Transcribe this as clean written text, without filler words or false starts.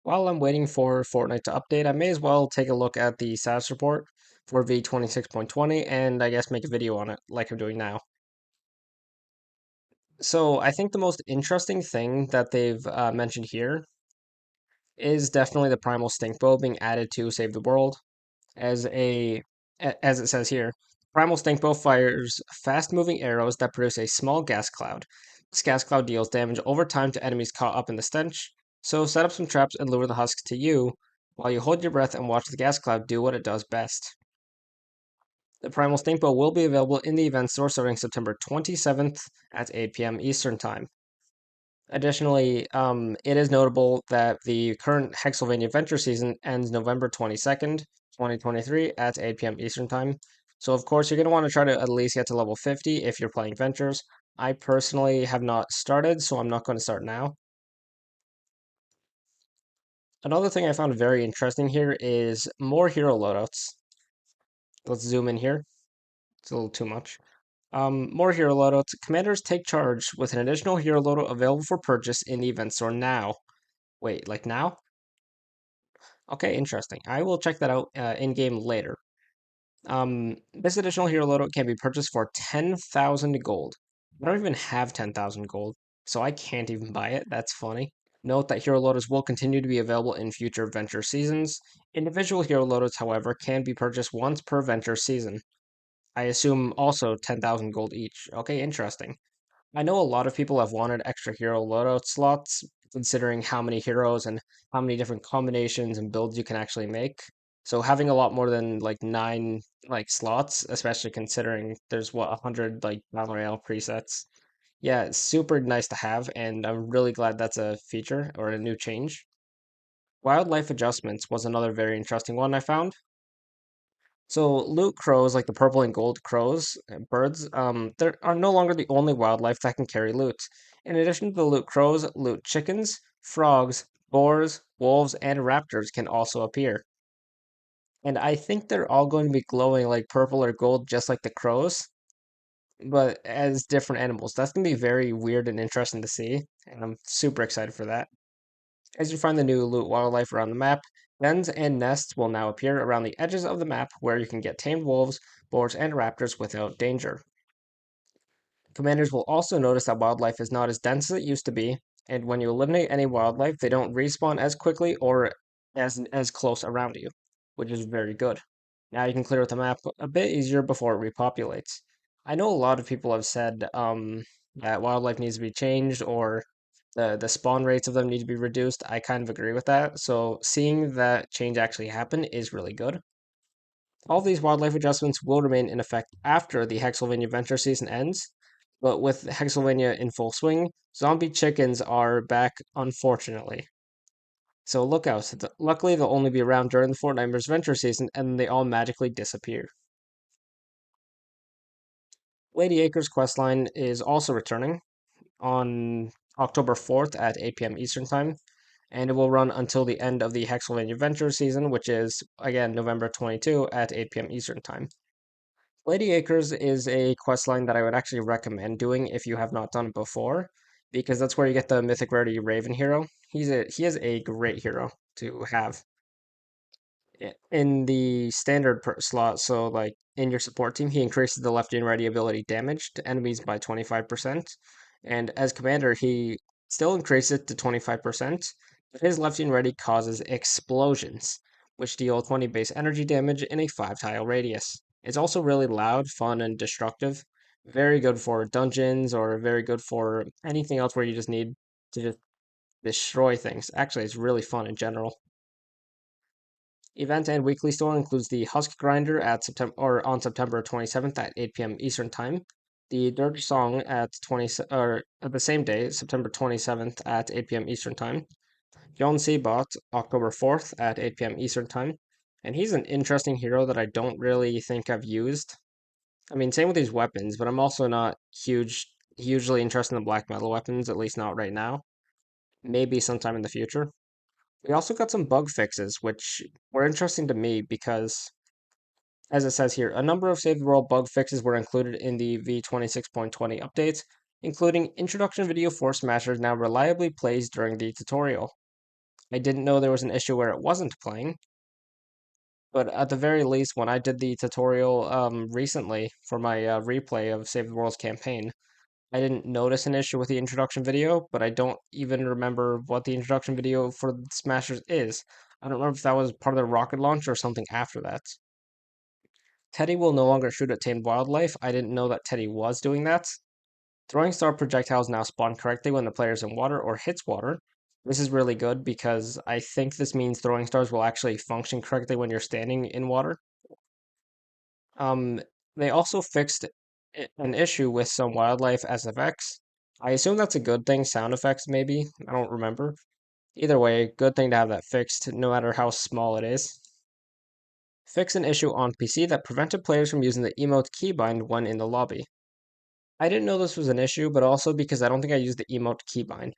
While I'm waiting for Fortnite to update, I may as well take a look at the status report for v26.20 and I guess make a video on it like I'm doing now. So I think the most interesting thing that they've mentioned here is definitely the Primal Stink Bow being added to Save the World as it says here. Primal Stink Bow fires fast-moving arrows that produce a small gas cloud. This gas cloud deals damage over time to enemies caught up in the stench, so set up some traps and lure the husks to you while you hold your breath and watch the gas cloud do what it does best. The Primal Stink Bow will be available in the event store starting September 27th at 8 p.m. Eastern Time. Additionally, it is notable that the current Hexylvania Adventure season ends November 22nd, 2023 at 8 p.m. Eastern Time. So, of course, you're going to want to try to at least get to level 50 if you're playing Ventures. I personally have not started, so I'm not going to start now. Another thing I found very interesting here is more hero loadouts. Let's zoom in here. It's a little too much. More hero loadouts. Commanders take charge with an additional hero loadout available for purchase in the event store now. Wait, like now? Okay, interesting. I will check that out in-game later. This additional hero loadout can be purchased for 10,000 gold. I don't even have 10,000 gold, so I can't even buy it. That's funny. Note that hero loadouts will continue to be available in future venture seasons. Individual hero loadouts, however, can be purchased once per venture season. I assume also 10,000 gold each. Okay, interesting. I know a lot of people have wanted extra hero loadout slots, considering how many heroes and how many different combinations and builds you can actually make. So having a lot more than like 9 slots, especially considering there's 100 Battle Royale presets. Yeah, it's super nice to have, and I'm really glad that's a feature or a new change. Wildlife adjustments was another very interesting one I found. So loot crows, like the purple and gold crows, birds, they are no longer the only wildlife that can carry loot. In addition to the loot crows, loot chickens, frogs, boars, wolves, and raptors can also appear. And I think they're all going to be glowing like purple or gold, just like the crows, but as different animals. That's going to be very weird and interesting to see, and I'm super excited for that. As you find the new loot wildlife around the map, dens and nests will now appear around the edges of the map where you can get tamed wolves, boars, and raptors without danger. Commanders will also notice that wildlife is not as dense as it used to be, and when you eliminate any wildlife, they don't respawn as quickly or as close around you, which is very good. Now you can clear out the map a bit easier before it repopulates. I know a lot of people have said that wildlife needs to be changed or the spawn rates of them need to be reduced. I kind of agree with that. So seeing that change actually happen is really good. All of these wildlife adjustments will remain in effect after the Hexylvania Venture season ends, but with Hexylvania in full swing, zombie chickens are back, unfortunately. So look out. Luckily, they'll only be around during the Fortnite Venture season, and then they all magically disappear. Lady Acres questline is also returning on October 4th at 8 p.m. Eastern Time, and it will run until the end of the Hexylvania Adventure season, which is, again, November 22 at 8 p.m. Eastern Time. Bladey Acres is a questline that I would actually recommend doing if you have not done it before, because that's where you get the Mythic Rarity Raven hero. He is a great hero to have in the standard slot. So like in your support team, he increases the lefty and righty ability damage to enemies by 25%, and as commander, he still increases it to 25%. But his lefty and righty causes explosions, which deal 20 base energy damage in a 5-tile radius. It's also really loud, fun, and destructive. Very good for dungeons or very good for anything else where you just need to just destroy things. Actually, it's really fun in general. Event and weekly store includes the Husk Grinder at on September 27th at 8 p.m. Eastern Time, the Dirge Song at the same day, September 27th at 8 p.m. Eastern Time, Yon Seabot October 4th at 8 p.m. Eastern Time, and he's an interesting hero that I don't really think I've used. I mean, same with these weapons, but I'm also not hugely interested in the black metal weapons, at least not right now. Maybe sometime in the future. We also got some bug fixes, which were interesting to me because, as it says here, a number of Save the World bug fixes were included in the v26.20 updates, including introduction video Force Smashers now reliably plays during the tutorial. I didn't know there was an issue where it wasn't playing, but at the very least, when I did the tutorial recently for my replay of Save the World's campaign, I didn't notice an issue with the introduction video, but I don't even remember what the introduction video for the Smashers is. I don't remember if that was part of the rocket launch or something after that. Teddy will no longer shoot at tamed wildlife. I didn't know that Teddy was doing that. Throwing star projectiles now spawn correctly when the player is in water or hits water. This is really good because I think this means throwing stars will actually function correctly when you're standing in water. Um, they also fixed an issue with some wildlife SFX. I assume that's a good thing, sound effects maybe, I don't remember. Either way, good thing to have that fixed, no matter how small it is. Fix an issue on PC that prevented players from using the emote keybind when in the lobby. I didn't know this was an issue, but also because I don't think I used the emote keybind.